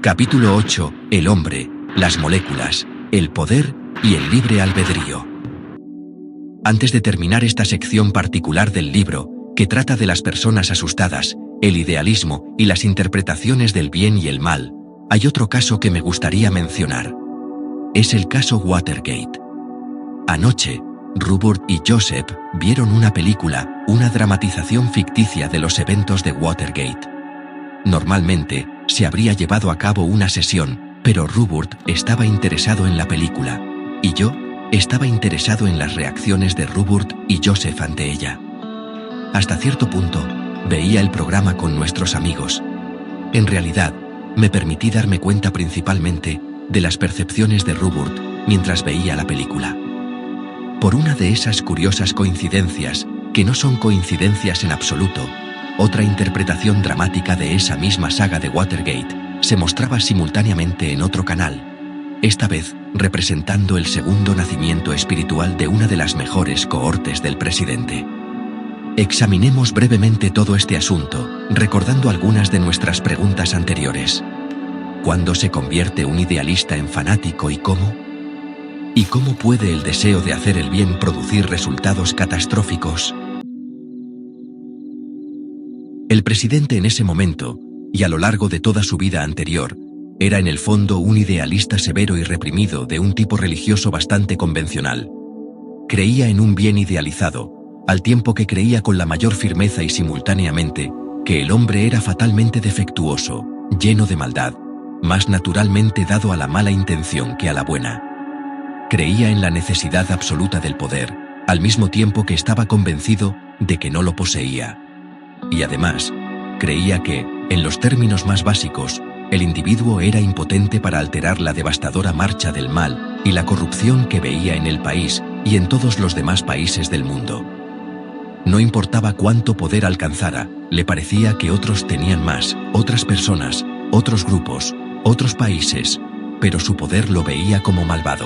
Capítulo 8. El hombre, las moléculas, el poder y el libre albedrío. Antes de terminar esta sección particular del libro, que trata de las personas asustadas, el idealismo y las interpretaciones del bien y el mal, hay otro caso que me gustaría mencionar. Es el caso Watergate. Anoche, Rupert y Joseph vieron una película, una dramatización ficticia de los eventos de Watergate. Normalmente, se habría llevado a cabo una sesión, pero Rupert estaba interesado en la película, y yo estaba interesado en las reacciones de Rupert y Joseph ante ella. Hasta cierto punto, veía el programa con nuestros amigos. En realidad, me permití darme cuenta principalmente de las percepciones de Rupert mientras veía la película. Por una de esas curiosas coincidencias, que no son coincidencias en absoluto, otra interpretación dramática de esa misma saga de Watergate se mostraba simultáneamente en otro canal, esta vez representando el segundo nacimiento espiritual de una de las mejores cohortes del presidente. Examinemos brevemente todo este asunto, recordando algunas de nuestras preguntas anteriores. ¿Cuándo se convierte un idealista en fanático y cómo? ¿Y cómo puede el deseo de hacer el bien producir resultados catastróficos? El presidente en ese momento, y a lo largo de toda su vida anterior, era en el fondo un idealista severo y reprimido de un tipo religioso bastante convencional. Creía en un bien idealizado, al tiempo que creía con la mayor firmeza y simultáneamente que el hombre era fatalmente defectuoso, lleno de maldad, más naturalmente dado a la mala intención que a la buena. Creía en la necesidad absoluta del poder, al mismo tiempo que estaba convencido de que no lo poseía. Y además, creía que, en los términos más básicos, el individuo era impotente para alterar la devastadora marcha del mal y la corrupción que veía en el país y en todos los demás países del mundo. No importaba cuánto poder alcanzara, le parecía que otros tenían más, otras personas, otros grupos, otros países, pero su poder lo veía como malvado.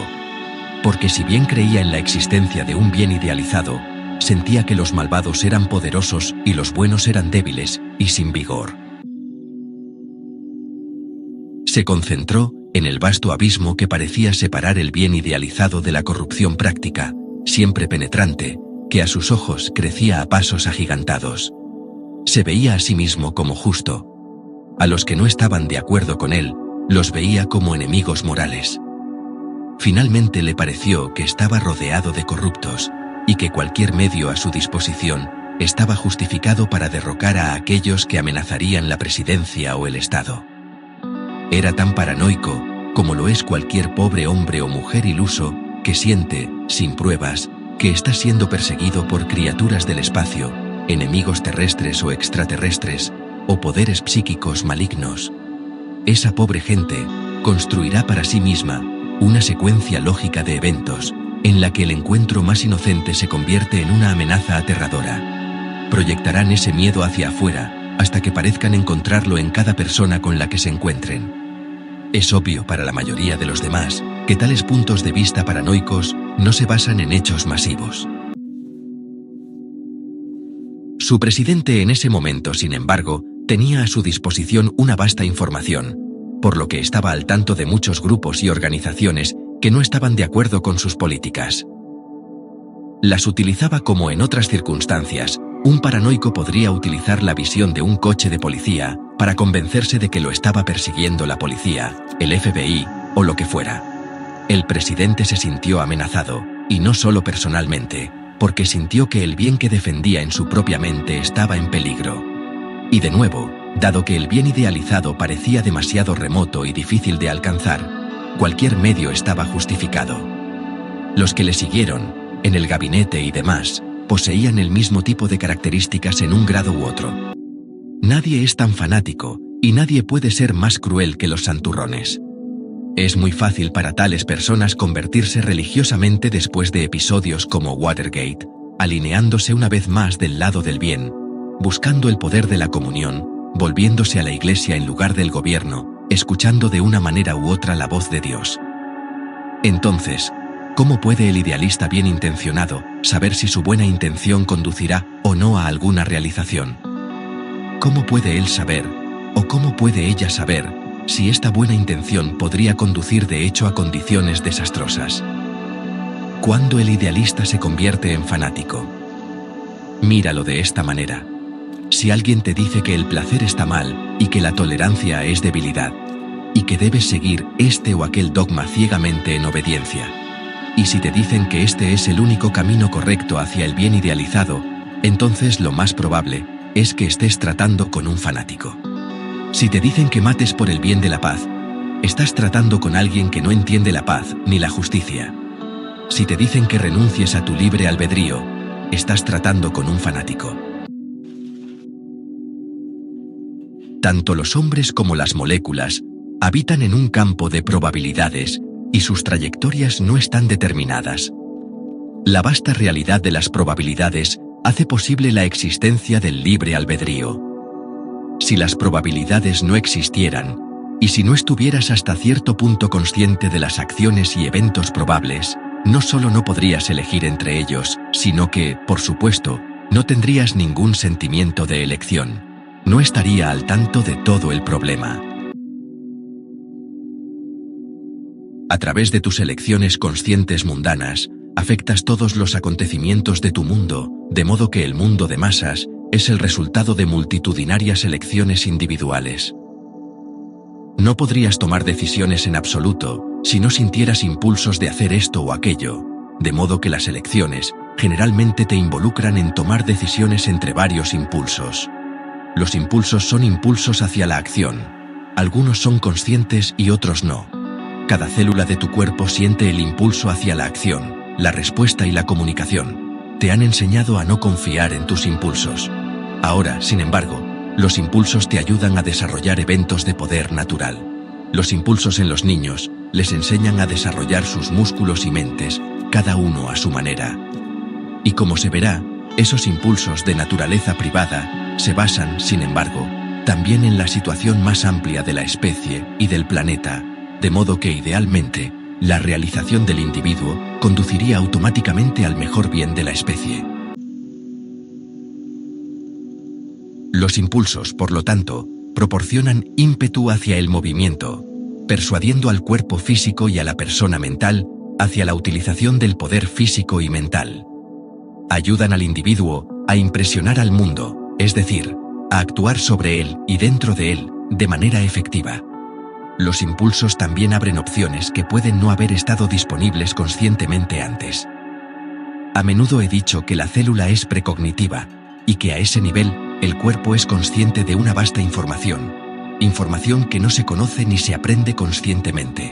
Porque si bien creía en la existencia de un bien idealizado, sentía que los malvados eran poderosos y los buenos eran débiles y sin vigor. Se concentró en el vasto abismo que parecía separar el bien idealizado de la corrupción práctica, siempre penetrante, que a sus ojos crecía a pasos agigantados. Se veía a sí mismo como justo. A los que no estaban de acuerdo con él, los veía como enemigos morales. Finalmente le pareció que estaba rodeado de corruptos, y que cualquier medio a su disposición estaba justificado para derrocar a aquellos que amenazarían la presidencia o el Estado. Era tan paranoico como lo es cualquier pobre hombre o mujer iluso que siente, sin pruebas, que está siendo perseguido por criaturas del espacio, enemigos terrestres o extraterrestres, o poderes psíquicos malignos. Esa pobre gente construirá para sí misma una secuencia lógica de eventos, en la que el encuentro más inocente se convierte en una amenaza aterradora. Proyectarán ese miedo hacia afuera, hasta que parezcan encontrarlo en cada persona con la que se encuentren. Es obvio para la mayoría de los demás que tales puntos de vista paranoicos no se basan en hechos masivos. Su presidente en ese momento, sin embargo, tenía a su disposición una vasta información, por lo que estaba al tanto de muchos grupos y organizaciones que no estaban de acuerdo con sus políticas. Las utilizaba como en otras circunstancias. Un paranoico podría utilizar la visión de un coche de policía para convencerse de que lo estaba persiguiendo la policía, el FBI o lo que fuera. El presidente se sintió amenazado, y no solo personalmente, porque sintió que el bien que defendía en su propia mente estaba en peligro. Y de nuevo, dado que el bien idealizado parecía demasiado remoto y difícil de alcanzar, cualquier medio estaba justificado. Los que le siguieron, en el gabinete y demás, poseían el mismo tipo de características en un grado u otro. Nadie es tan fanático, y nadie puede ser más cruel que los santurrones. Es muy fácil para tales personas convertirse religiosamente después de episodios como Watergate, alineándose una vez más del lado del bien, buscando el poder de la comunión, volviéndose a la iglesia en lugar del gobierno, escuchando de una manera u otra la voz de Dios. Entonces, ¿cómo puede el idealista bien intencionado saber si su buena intención conducirá o no a alguna realización? ¿Cómo puede él saber, o cómo puede ella saber, si esta buena intención podría conducir de hecho a condiciones desastrosas. ¿Cuándo el idealista se convierte en fanático? Míralo de esta manera. Si alguien te dice que el placer está mal y que la tolerancia es debilidad, y que debes seguir este o aquel dogma ciegamente en obediencia, y si te dicen que este es el único camino correcto hacia el bien idealizado, entonces lo más probable es que estés tratando con un fanático. Si te dicen que mates por el bien de la paz, estás tratando con alguien que no entiende la paz ni la justicia. Si te dicen que renuncies a tu libre albedrío, estás tratando con un fanático. Tanto los hombres como las moléculas habitan en un campo de probabilidades y sus trayectorias no están determinadas. La vasta realidad de las probabilidades hace posible la existencia del libre albedrío. Si las probabilidades no existieran, y si no estuvieras hasta cierto punto consciente de las acciones y eventos probables, no solo no podrías elegir entre ellos, sino que, por supuesto, no tendrías ningún sentimiento de elección. No estaría al tanto de todo el problema. A través de tus elecciones conscientes mundanas, afectas todos los acontecimientos de tu mundo, de modo que el mundo de masas es el resultado de multitudinarias elecciones individuales. No podrías tomar decisiones en absoluto si no sintieras impulsos de hacer esto o aquello, de modo que las elecciones generalmente te involucran en tomar decisiones entre varios impulsos. Los impulsos son impulsos hacia la acción. Algunos son conscientes y otros no. Cada célula de tu cuerpo siente el impulso hacia la acción, la respuesta y la comunicación. Te han enseñado a no confiar en tus impulsos. Ahora, sin embargo, los impulsos te ayudan a desarrollar eventos de poder natural. Los impulsos en los niños les enseñan a desarrollar sus músculos y mentes, cada uno a su manera. Y como se verá, esos impulsos de naturaleza privada se basan, sin embargo, también en la situación más amplia de la especie y del planeta, de modo que idealmente, la realización del individuo conduciría automáticamente al mejor bien de la especie. Los impulsos, por lo tanto, proporcionan ímpetu hacia el movimiento, persuadiendo al cuerpo físico y a la persona mental hacia la utilización del poder físico y mental. Ayudan al individuo a impresionar al mundo, es decir, a actuar sobre él y dentro de él, de manera efectiva. Los impulsos también abren opciones que pueden no haber estado disponibles conscientemente antes. A menudo he dicho que la célula es precognitiva, y que a ese nivel, el cuerpo es consciente de una vasta información que no se conoce ni se aprende conscientemente.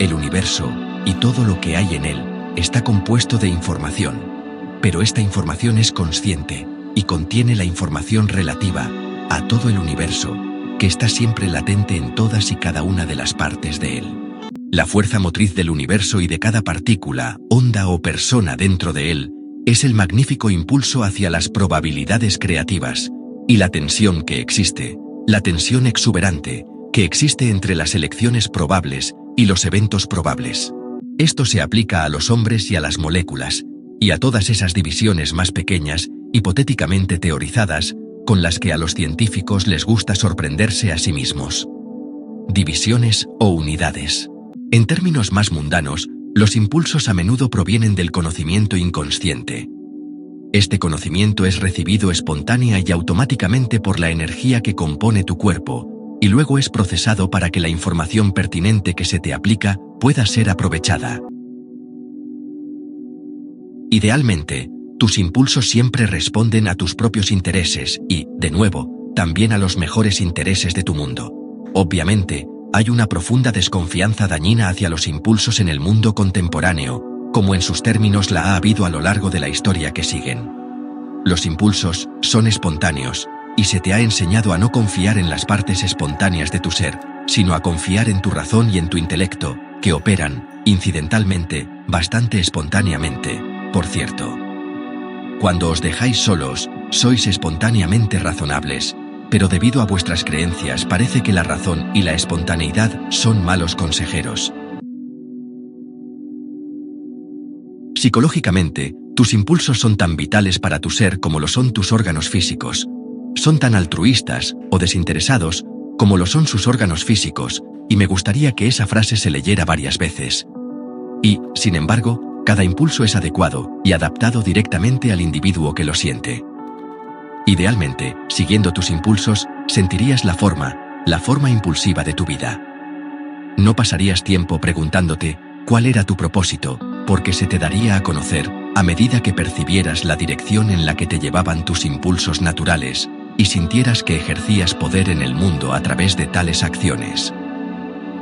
El universo, y todo lo que hay en él, está compuesto de información, pero esta información es consciente, y contiene la información relativa a todo el universo, que está siempre latente en todas y cada una de las partes de él. La fuerza motriz del universo y de cada partícula, onda o persona dentro de él, es el magnífico impulso hacia las probabilidades creativas, y la tensión que existe, la tensión exuberante, que existe entre las elecciones probables y los eventos probables. Esto se aplica a los hombres y a las moléculas, y a todas esas divisiones más pequeñas, hipotéticamente teorizadas, con las que a los científicos les gusta sorprenderse a sí mismos. Divisiones o unidades. En términos más mundanos, los impulsos a menudo provienen del conocimiento inconsciente. Este conocimiento es recibido espontánea y automáticamente por la energía que compone tu cuerpo, y luego es procesado para que la información pertinente que se te aplica pueda ser aprovechada. Idealmente, tus impulsos siempre responden a tus propios intereses y, de nuevo, también a los mejores intereses de tu mundo. Obviamente, hay una profunda desconfianza dañina hacia los impulsos en el mundo contemporáneo, como en sus términos la ha habido a lo largo de la historia que siguen. Los impulsos son espontáneos, y se te ha enseñado a no confiar en las partes espontáneas de tu ser, sino a confiar en tu razón y en tu intelecto, que operan, incidentalmente, bastante espontáneamente, por cierto. Cuando os dejáis solos, sois espontáneamente razonables, pero debido a vuestras creencias parece que la razón y la espontaneidad son malos consejeros. Psicológicamente, tus impulsos son tan vitales para tu ser como lo son tus órganos físicos. Son tan altruistas o desinteresados como lo son sus órganos físicos, y me gustaría que esa frase se leyera varias veces. Y, sin embargo, cada impulso es adecuado y adaptado directamente al individuo que lo siente. Idealmente, siguiendo tus impulsos, sentirías la forma impulsiva de tu vida. No pasarías tiempo preguntándote cuál era tu propósito, porque se te daría a conocer a medida que percibieras la dirección en la que te llevaban tus impulsos naturales y sintieras que ejercías poder en el mundo a través de tales acciones.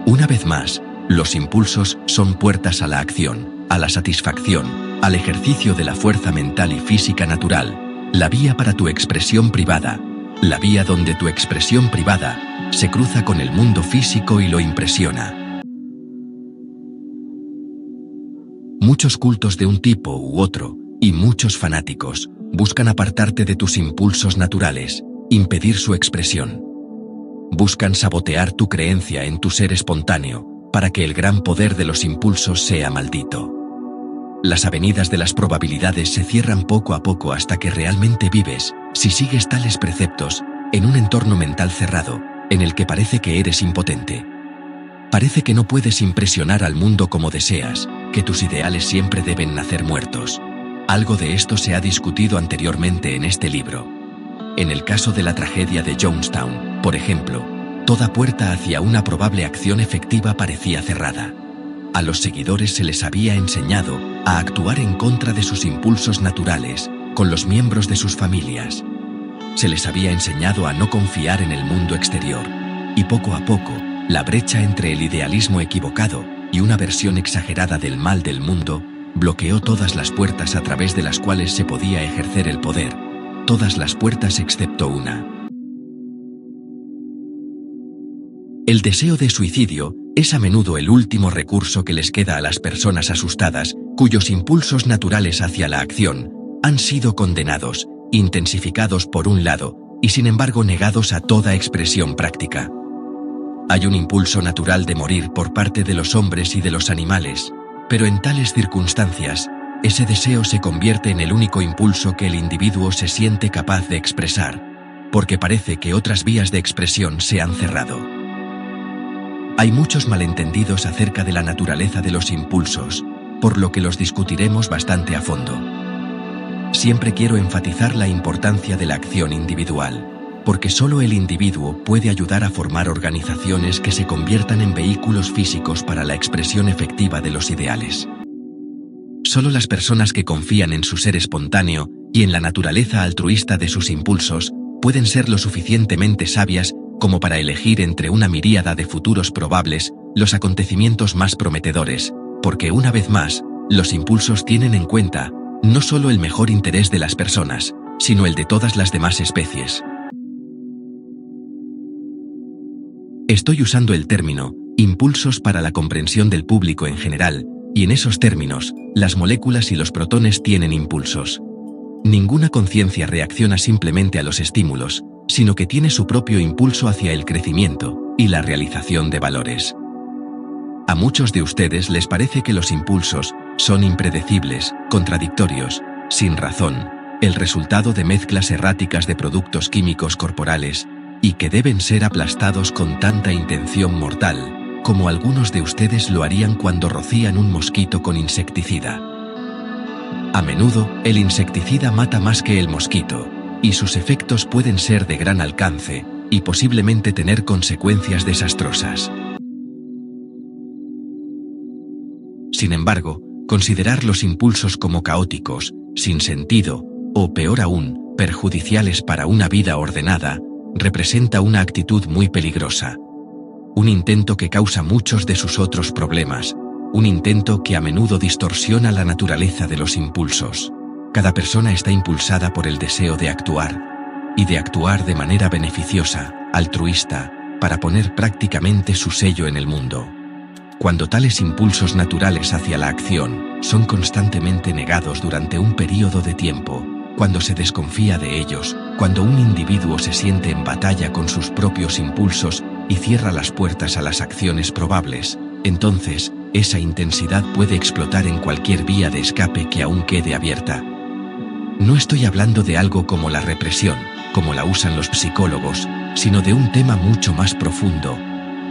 Una vez más, los impulsos son puertas a la acción, a la satisfacción, al ejercicio de la fuerza mental y física natural, la vía para tu expresión privada, la vía donde tu expresión privada se cruza con el mundo físico y lo impresiona. Muchos cultos de un tipo u otro, y muchos fanáticos, buscan apartarte de tus impulsos naturales, impedir su expresión. Buscan sabotear tu creencia en tu ser espontáneo, para que el gran poder de los impulsos sea maldito. Las avenidas de las probabilidades se cierran poco a poco hasta que realmente vives, si sigues tales preceptos, en un entorno mental cerrado, en el que parece que eres impotente. Parece que no puedes impresionar al mundo como deseas, que tus ideales siempre deben nacer muertos. Algo de esto se ha discutido anteriormente en este libro. En el caso de la tragedia de Jonestown, por ejemplo, toda puerta hacia una probable acción efectiva parecía cerrada. A los seguidores se les había enseñado a actuar en contra de sus impulsos naturales, con los miembros de sus familias. Se les había enseñado a no confiar en el mundo exterior, y poco a poco, la brecha entre el idealismo equivocado y una versión exagerada del mal del mundo bloqueó todas las puertas a través de las cuales se podía ejercer el poder, todas las puertas excepto una. El deseo de suicidio es a menudo el último recurso que les queda a las personas asustadas, cuyos impulsos naturales hacia la acción han sido condenados, intensificados por un lado, y sin embargo negados a toda expresión práctica. Hay un impulso natural de morir por parte de los hombres y de los animales, pero en tales circunstancias, ese deseo se convierte en el único impulso que el individuo se siente capaz de expresar, porque parece que otras vías de expresión se han cerrado. Hay muchos malentendidos acerca de la naturaleza de los impulsos, por lo que los discutiremos bastante a fondo. Siempre quiero enfatizar la importancia de la acción individual, porque solo el individuo puede ayudar a formar organizaciones que se conviertan en vehículos físicos para la expresión efectiva de los ideales. Solo las personas que confían en su ser espontáneo y en la naturaleza altruista de sus impulsos pueden ser lo suficientemente sabias como para elegir entre una miríada de futuros probables los acontecimientos más prometedores, porque una vez más, los impulsos tienen en cuenta no solo el mejor interés de las personas, sino el de todas las demás especies. Estoy usando el término impulsos para la comprensión del público en general, y en esos términos, las moléculas y los protones tienen impulsos. Ninguna conciencia reacciona simplemente a los estímulos, sino que tiene su propio impulso hacia el crecimiento y la realización de valores. A muchos de ustedes les parece que los impulsos son impredecibles, contradictorios, sin razón, el resultado de mezclas erráticas de productos químicos corporales, y que deben ser aplastados con tanta intención mortal, como algunos de ustedes lo harían cuando rocían un mosquito con insecticida. A menudo, el insecticida mata más que el mosquito, y sus efectos pueden ser de gran alcance, y posiblemente tener consecuencias desastrosas. Sin embargo, considerar los impulsos como caóticos, sin sentido, o peor aún, perjudiciales para una vida ordenada, representa una actitud muy peligrosa. Un intento que causa muchos de sus otros problemas, un intento que a menudo distorsiona la naturaleza de los impulsos. Cada persona está impulsada por el deseo de actuar, y de actuar de manera beneficiosa, altruista, para poner prácticamente su sello en el mundo. Cuando tales impulsos naturales hacia la acción son constantemente negados durante un período de tiempo, cuando se desconfía de ellos, cuando un individuo se siente en batalla con sus propios impulsos y cierra las puertas a las acciones probables, entonces, esa intensidad puede explotar en cualquier vía de escape que aún quede abierta. No estoy hablando de algo como la represión, como la usan los psicólogos, sino de un tema mucho más profundo,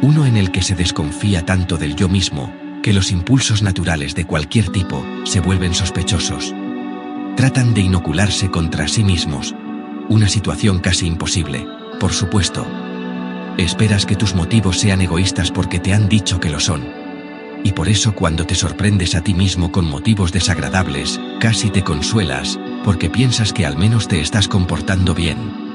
uno en el que se desconfía tanto del yo mismo, que los impulsos naturales de cualquier tipo se vuelven sospechosos. Tratan de inocularse contra sí mismos, una situación casi imposible, por supuesto. Esperas que tus motivos sean egoístas porque te han dicho que lo son. Y por eso cuando te sorprendes a ti mismo con motivos desagradables, casi te consuelas, porque piensas que al menos te estás comportando bien.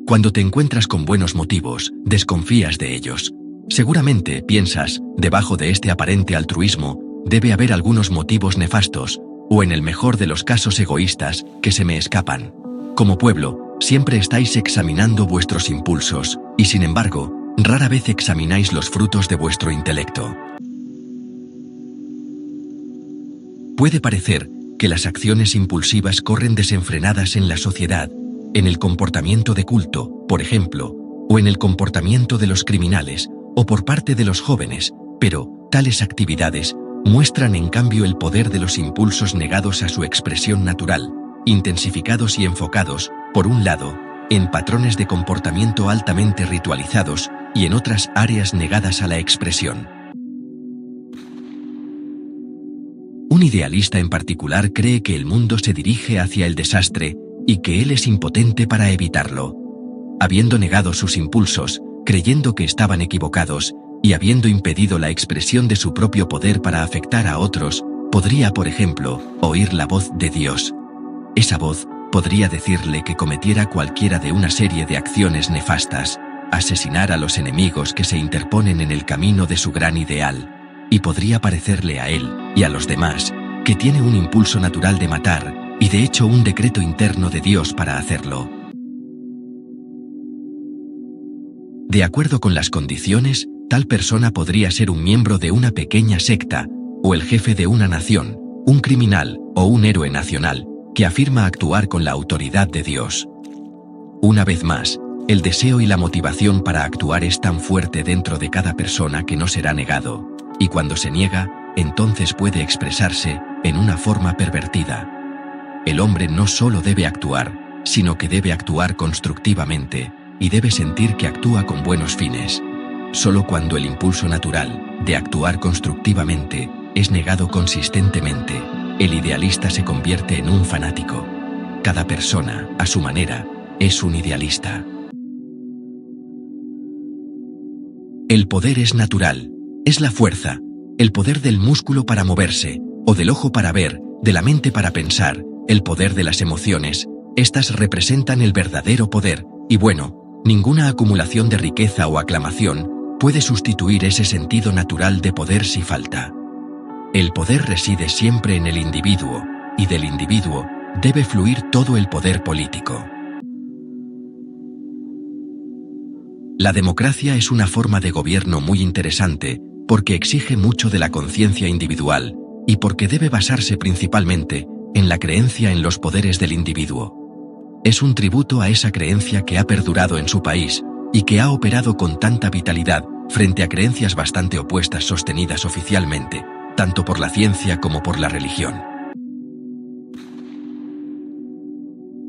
Cuando te encuentras con buenos motivos, desconfías de ellos. Seguramente, piensas, debajo de este aparente altruismo, debe haber algunos motivos nefastos, o en el mejor de los casos egoístas, que se me escapan. Como pueblo, siempre estáis examinando vuestros impulsos, y sin embargo, rara vez examináis los frutos de vuestro intelecto. Puede parecer que las acciones impulsivas corren desenfrenadas en la sociedad, en el comportamiento de culto, por ejemplo, o en el comportamiento de los criminales, o por parte de los jóvenes, pero tales actividades muestran en cambio el poder de los impulsos negados a su expresión natural, intensificados y enfocados, por un lado, en patrones de comportamiento altamente ritualizados y en otras áreas negadas a la expresión. Un idealista en particular cree que el mundo se dirige hacia el desastre y que él es impotente para evitarlo. Habiendo negado sus impulsos, creyendo que estaban equivocados, y habiendo impedido la expresión de su propio poder para afectar a otros, podría, por ejemplo, oír la voz de Dios. Esa voz podría decirle que cometiera cualquiera de una serie de acciones nefastas, asesinar a los enemigos que se interponen en el camino de su gran ideal, y podría parecerle a él, y a los demás, que tiene un impulso natural de matar, y de hecho un decreto interno de Dios para hacerlo. De acuerdo con las condiciones, tal persona podría ser un miembro de una pequeña secta, o el jefe de una nación, un criminal o un héroe nacional, que afirma actuar con la autoridad de Dios. Una vez más, el deseo y la motivación para actuar es tan fuerte dentro de cada persona que no será negado, y cuando se niega, entonces puede expresarse en una forma pervertida. El hombre no solo debe actuar, sino que debe actuar constructivamente, y debe sentir que actúa con buenos fines. Solo cuando el impulso natural de actuar constructivamente es negado consistentemente, el idealista se convierte en un fanático. Cada persona, a su manera, es un idealista. El poder es natural, es la fuerza, el poder del músculo para moverse, o del ojo para ver, de la mente para pensar, el poder de las emociones. Estas representan el verdadero poder, y bueno, ninguna acumulación de riqueza o aclamación puede sustituir ese sentido natural de poder si falta. El poder reside siempre en el individuo, y del individuo debe fluir todo el poder político. La democracia es una forma de gobierno muy interesante, porque exige mucho de la conciencia individual, y porque debe basarse principalmente en la creencia en los poderes del individuo. Es un tributo a esa creencia que ha perdurado en su país, y que ha operado con tanta vitalidad frente a creencias bastante opuestas sostenidas oficialmente, tanto por la ciencia como por la religión.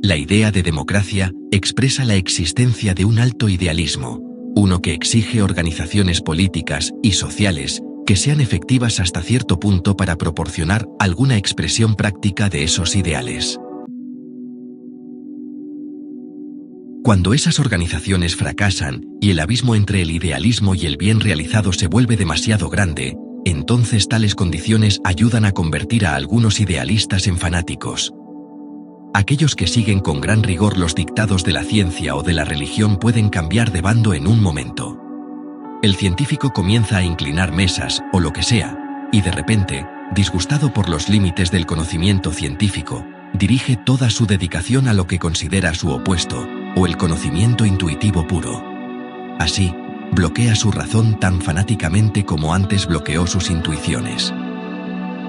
La idea de democracia expresa la existencia de un alto idealismo, uno que exige organizaciones políticas y sociales que sean efectivas hasta cierto punto para proporcionar alguna expresión práctica de esos ideales. Cuando esas organizaciones fracasan y el abismo entre el idealismo y el bien realizado se vuelve demasiado grande, entonces tales condiciones ayudan a convertir a algunos idealistas en fanáticos. Aquellos que siguen con gran rigor los dictados de la ciencia o de la religión pueden cambiar de bando en un momento. El científico comienza a inclinar mesas o lo que sea, y de repente, disgustado por los límites del conocimiento científico, dirige toda su dedicación a lo que considera su opuesto, o el conocimiento intuitivo puro. Así, bloquea su razón tan fanáticamente como antes bloqueó sus intuiciones.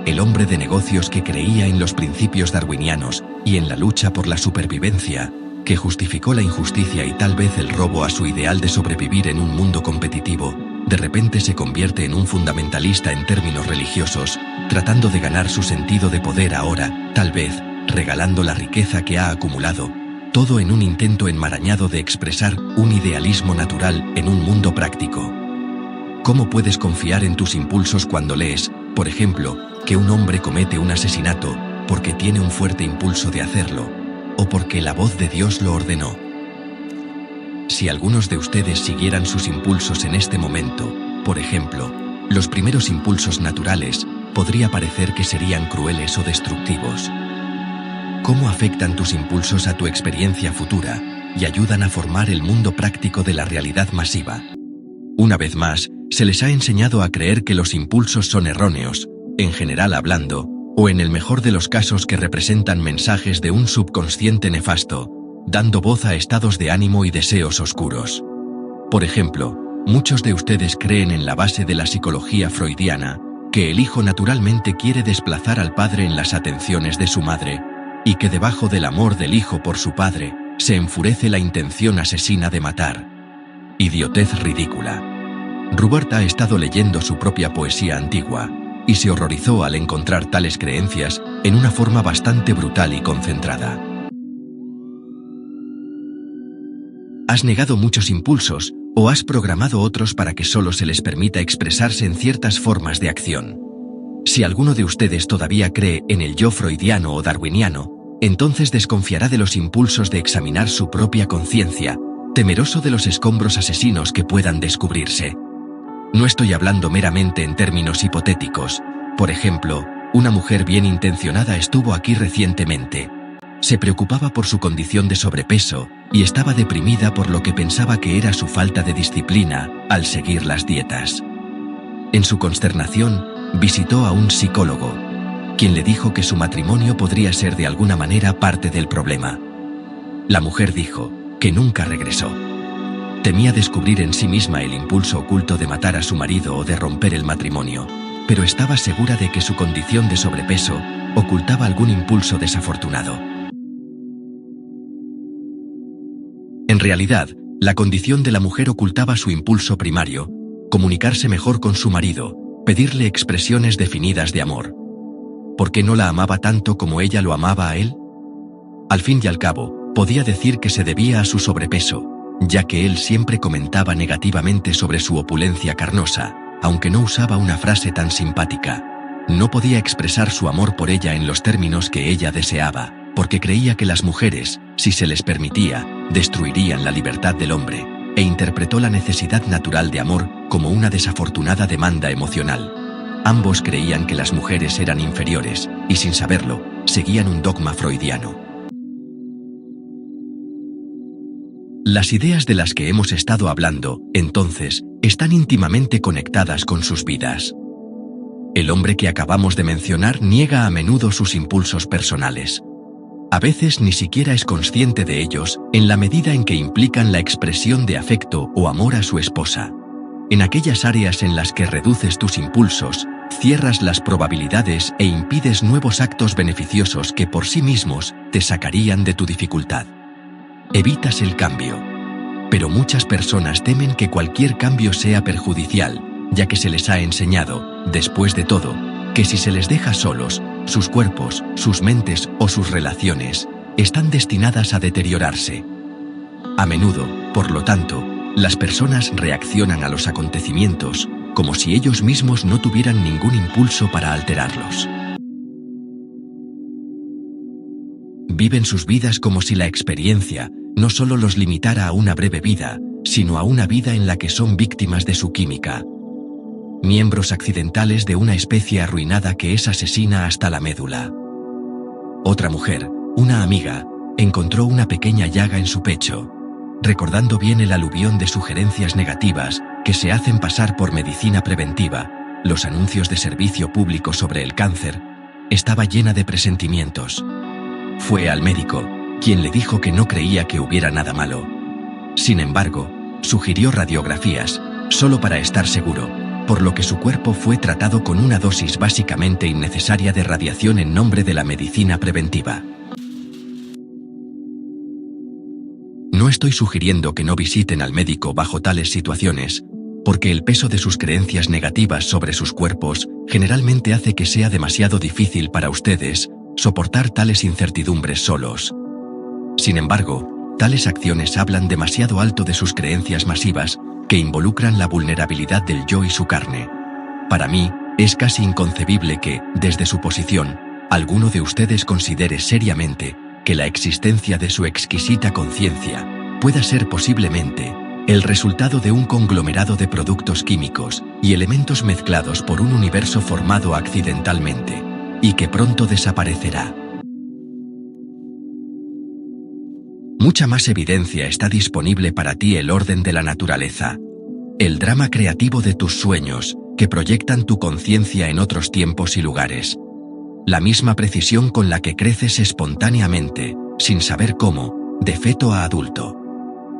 El hombre de negocios que creía en los principios darwinianos y en la lucha por la supervivencia, que justificó la injusticia y tal vez el robo a su ideal de sobrevivir en un mundo competitivo, de repente se convierte en un fundamentalista en términos religiosos, tratando de ganar su sentido de poder ahora, tal vez, regalando la riqueza que ha acumulado, todo en un intento enmarañado de expresar un idealismo natural en un mundo práctico. ¿Cómo puedes confiar en tus impulsos cuando lees, por ejemplo, que un hombre comete un asesinato porque tiene un fuerte impulso de hacerlo, o porque la voz de Dios lo ordenó? Si algunos de ustedes siguieran sus impulsos en este momento, por ejemplo, los primeros impulsos naturales, podría parecer que serían crueles o destructivos. ¿Cómo afectan tus impulsos a tu experiencia futura y ayudan a formar el mundo práctico de la realidad masiva? Una vez más, se les ha enseñado a creer que los impulsos son erróneos, en general hablando, o en el mejor de los casos que representan mensajes de un subconsciente nefasto, dando voz a estados de ánimo y deseos oscuros. Por ejemplo, muchos de ustedes creen en la base de la psicología freudiana, que el hijo naturalmente quiere desplazar al padre en las atenciones de su madre, y que debajo del amor del hijo por su padre, se enfurece la intención asesina de matar. Idiotez ridícula. Rubert ha estado leyendo su propia poesía antigua, y se horrorizó al encontrar tales creencias en una forma bastante brutal y concentrada. ¿Has negado muchos impulsos o has programado otros para que solo se les permita expresarse en ciertas formas de acción? Si alguno de ustedes todavía cree en el yo freudiano o darwiniano, entonces desconfiará de los impulsos de examinar su propia conciencia, temeroso de los escombros asesinos que puedan descubrirse. No estoy hablando meramente en términos hipotéticos. Por ejemplo, una mujer bien intencionada estuvo aquí recientemente. Se preocupaba por su condición de sobrepeso y estaba deprimida por lo que pensaba que era su falta de disciplina al seguir las dietas. En su consternación, visitó a un psicólogo, quien le dijo que su matrimonio podría ser de alguna manera parte del problema. La mujer dijo que nunca regresó. Temía descubrir en sí misma el impulso oculto de matar a su marido o de romper el matrimonio, pero estaba segura de que su condición de sobrepeso ocultaba algún impulso desafortunado. En realidad, la condición de la mujer ocultaba su impulso primario, comunicarse mejor con su marido, pedirle expresiones definidas de amor. ¿Por qué no la amaba tanto como ella lo amaba a él? Al fin y al cabo, podía decir que se debía a su sobrepeso, ya que él siempre comentaba negativamente sobre su opulencia carnosa, aunque no usaba una frase tan simpática. No podía expresar su amor por ella en los términos que ella deseaba, porque creía que las mujeres, si se les permitía, destruirían la libertad del hombre, e interpretó la necesidad natural de amor como una desafortunada demanda emocional. Ambos creían que las mujeres eran inferiores, y sin saberlo, seguían un dogma freudiano. Las ideas de las que hemos estado hablando, entonces, están íntimamente conectadas con sus vidas. El hombre que acabamos de mencionar niega a menudo sus impulsos personales. A veces ni siquiera es consciente de ellos en la medida en que implican la expresión de afecto o amor a su esposa. En aquellas áreas en las que reduces tus impulsos, cierras las probabilidades e impides nuevos actos beneficiosos que por sí mismos te sacarían de tu dificultad. Evitas el cambio. Pero muchas personas temen que cualquier cambio sea perjudicial, ya que se les ha enseñado, después de todo, que si se les deja solos, sus cuerpos, sus mentes o sus relaciones están destinadas a deteriorarse. A menudo, por lo tanto, las personas reaccionan a los acontecimientos como si ellos mismos no tuvieran ningún impulso para alterarlos. Viven sus vidas como si la experiencia no solo los limitara a una breve vida, sino a una vida en la que son víctimas de su química. Miembros accidentales de una especie arruinada que es asesina hasta la médula. Otra mujer, una amiga, encontró una pequeña llaga en su pecho. Recordando bien el aluvión de sugerencias negativas que se hacen pasar por medicina preventiva, los anuncios de servicio público sobre el cáncer, estaba llena de presentimientos. Fue al médico, quien le dijo que no creía que hubiera nada malo. Sin embargo, sugirió radiografías, solo para estar seguro, por lo que su cuerpo fue tratado con una dosis básicamente innecesaria de radiación en nombre de la medicina preventiva. No estoy sugiriendo que no visiten al médico bajo tales situaciones, porque el peso de sus creencias negativas sobre sus cuerpos generalmente hace que sea demasiado difícil para ustedes soportar tales incertidumbres solos. Sin embargo, tales acciones hablan demasiado alto de sus creencias masivas, que involucran la vulnerabilidad del yo y su carne. Para mí, es casi inconcebible que, desde su posición, alguno de ustedes considere seriamente que la existencia de su exquisita conciencia pueda ser posiblemente el resultado de un conglomerado de productos químicos y elementos mezclados por un universo formado accidentalmente, y que pronto desaparecerá. Mucha más evidencia está disponible para ti: el orden de la naturaleza, el drama creativo de tus sueños, que proyectan tu conciencia en otros tiempos y lugares. La misma precisión con la que creces espontáneamente, sin saber cómo, de feto a adulto.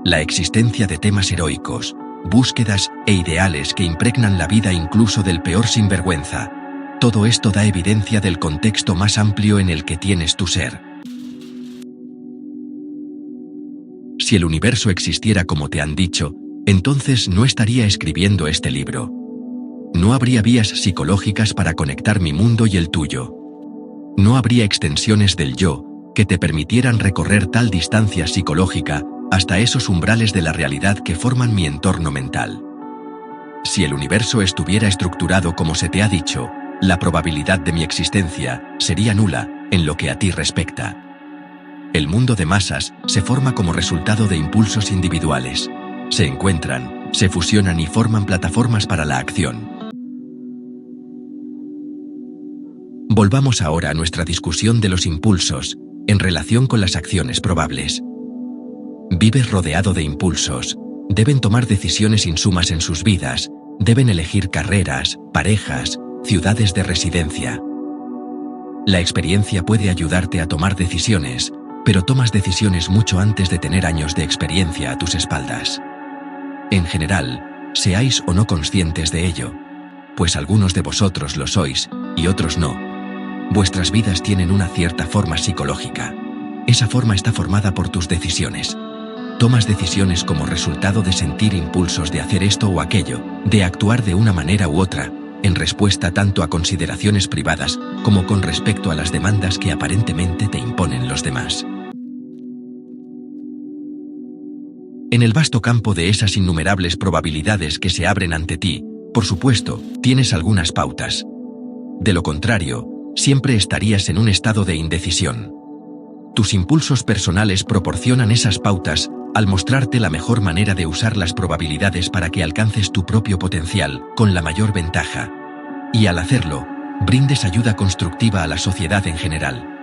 La existencia de temas heroicos, búsquedas e ideales que impregnan la vida incluso del peor sinvergüenza. Todo esto da evidencia del contexto más amplio en el que tienes tu ser. Si el universo existiera como te han dicho, entonces no estaría escribiendo este libro. No habría vías psicológicas para conectar mi mundo y el tuyo. No habría extensiones del yo que te permitieran recorrer tal distancia psicológica hasta esos umbrales de la realidad que forman mi entorno mental. Si el universo estuviera estructurado como se te ha dicho, la probabilidad de mi existencia sería nula en lo que a ti respecta. El mundo de masas se forma como resultado de impulsos individuales. Se encuentran, se fusionan y forman plataformas para la acción. Volvamos ahora a nuestra discusión de los impulsos, en relación con las acciones probables. Vives rodeado de impulsos. Deben tomar decisiones insumas en sus vidas. Deben elegir carreras, parejas, ciudades de residencia. La experiencia puede ayudarte a tomar decisiones, pero tomas decisiones mucho antes de tener años de experiencia a tus espaldas. En general, seáis o no conscientes de ello, pues algunos de vosotros lo sois, y otros no. Vuestras vidas tienen una cierta forma psicológica. Esa forma está formada por tus decisiones. Tomas decisiones como resultado de sentir impulsos de hacer esto o aquello, de actuar de una manera u otra, en respuesta tanto a consideraciones privadas como con respecto a las demandas que aparentemente te imponen los demás. En el vasto campo de esas innumerables probabilidades que se abren ante ti, por supuesto, tienes algunas pautas. De lo contrario, siempre estarías en un estado de indecisión. Tus impulsos personales proporcionan esas pautas al mostrarte la mejor manera de usar las probabilidades para que alcances tu propio potencial con la mayor ventaja. Y al hacerlo, brindes ayuda constructiva a la sociedad en general.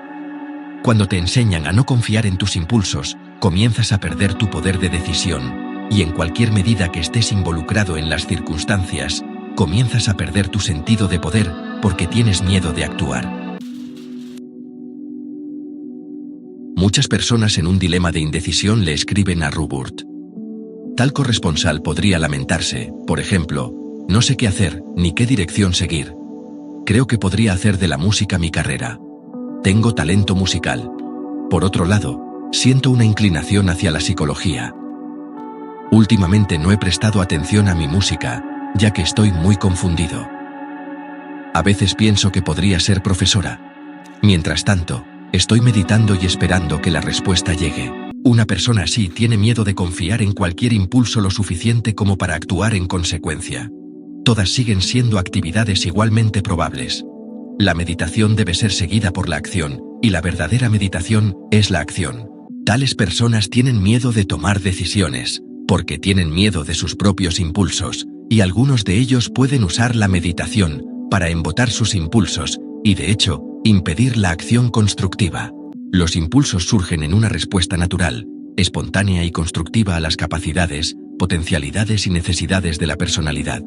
Cuando te enseñan a no confiar en tus impulsos, comienzas a perder tu poder de decisión, y en cualquier medida que estés involucrado en las circunstancias, comienzas a perder tu sentido de poder porque tienes miedo de actuar. Muchas personas en un dilema de indecisión le escriben a Ruburt. Tal corresponsal podría lamentarse, por ejemplo: no sé qué hacer, ni qué dirección seguir. Creo que podría hacer de la música mi carrera. Tengo talento musical. Por otro lado, siento una inclinación hacia la psicología. Últimamente no he prestado atención a mi música, ya que estoy muy confundido. A veces pienso que podría ser profesora. Mientras tanto, estoy meditando y esperando que la respuesta llegue. Una persona así tiene miedo de confiar en cualquier impulso lo suficiente como para actuar en consecuencia. Todas siguen siendo actividades igualmente probables. La meditación debe ser seguida por la acción, y la verdadera meditación es la acción. Tales personas tienen miedo de tomar decisiones, porque tienen miedo de sus propios impulsos, y algunos de ellos pueden usar la meditación para embotar sus impulsos, y de hecho, impedir la acción constructiva. Los impulsos surgen en una respuesta natural, espontánea y constructiva a las capacidades, potencialidades y necesidades de la personalidad.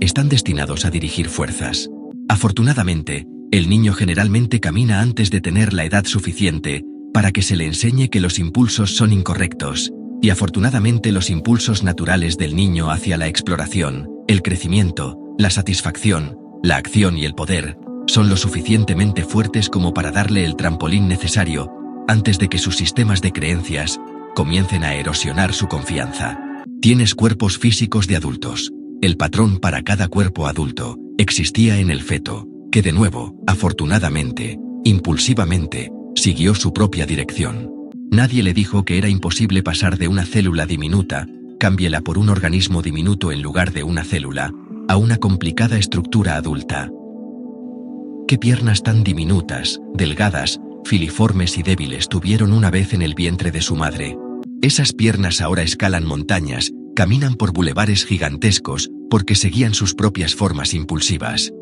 Están destinados a dirigir fuerzas. Afortunadamente, el niño generalmente camina antes de tener la edad suficiente para que se le enseñe que los impulsos son incorrectos, y afortunadamente los impulsos naturales del niño hacia la exploración, el crecimiento, la satisfacción, la acción y el poder son lo suficientemente fuertes como para darle el trampolín necesario antes de que sus sistemas de creencias comiencen a erosionar su confianza. Tienes cuerpos físicos de adultos. El patrón para cada cuerpo adulto existía en el feto, que de nuevo, afortunadamente, impulsivamente, siguió su propia dirección. Nadie le dijo que era imposible pasar de una célula diminuta, cámbiela por un organismo diminuto en lugar de una célula, a una complicada estructura adulta. ¿Qué piernas tan diminutas, delgadas, filiformes y débiles tuvieron una vez en el vientre de su madre? Esas piernas ahora escalan montañas, caminan por bulevares gigantescos, porque seguían sus propias formas impulsivas.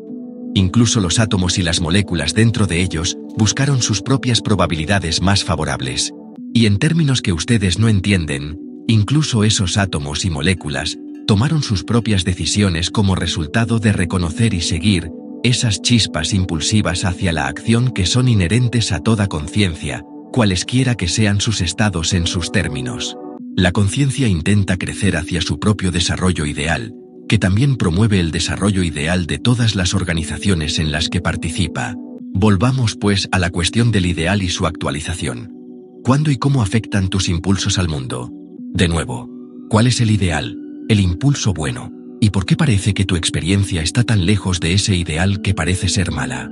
Incluso los átomos y las moléculas dentro de ellos buscaron sus propias probabilidades más favorables. Y en términos que ustedes no entienden, incluso esos átomos y moléculas tomaron sus propias decisiones como resultado de reconocer y seguir esas chispas impulsivas hacia la acción que son inherentes a toda conciencia, cualesquiera que sean sus estados en sus términos. La conciencia intenta crecer hacia su propio desarrollo ideal, que también promueve el desarrollo ideal de todas las organizaciones en las que participa. Volvamos pues a la cuestión del ideal y su actualización. ¿Cuándo y cómo afectan tus impulsos al mundo? De nuevo, ¿cuál es el ideal, el impulso bueno? ¿Y por qué parece que tu experiencia está tan lejos de ese ideal que parece ser mala?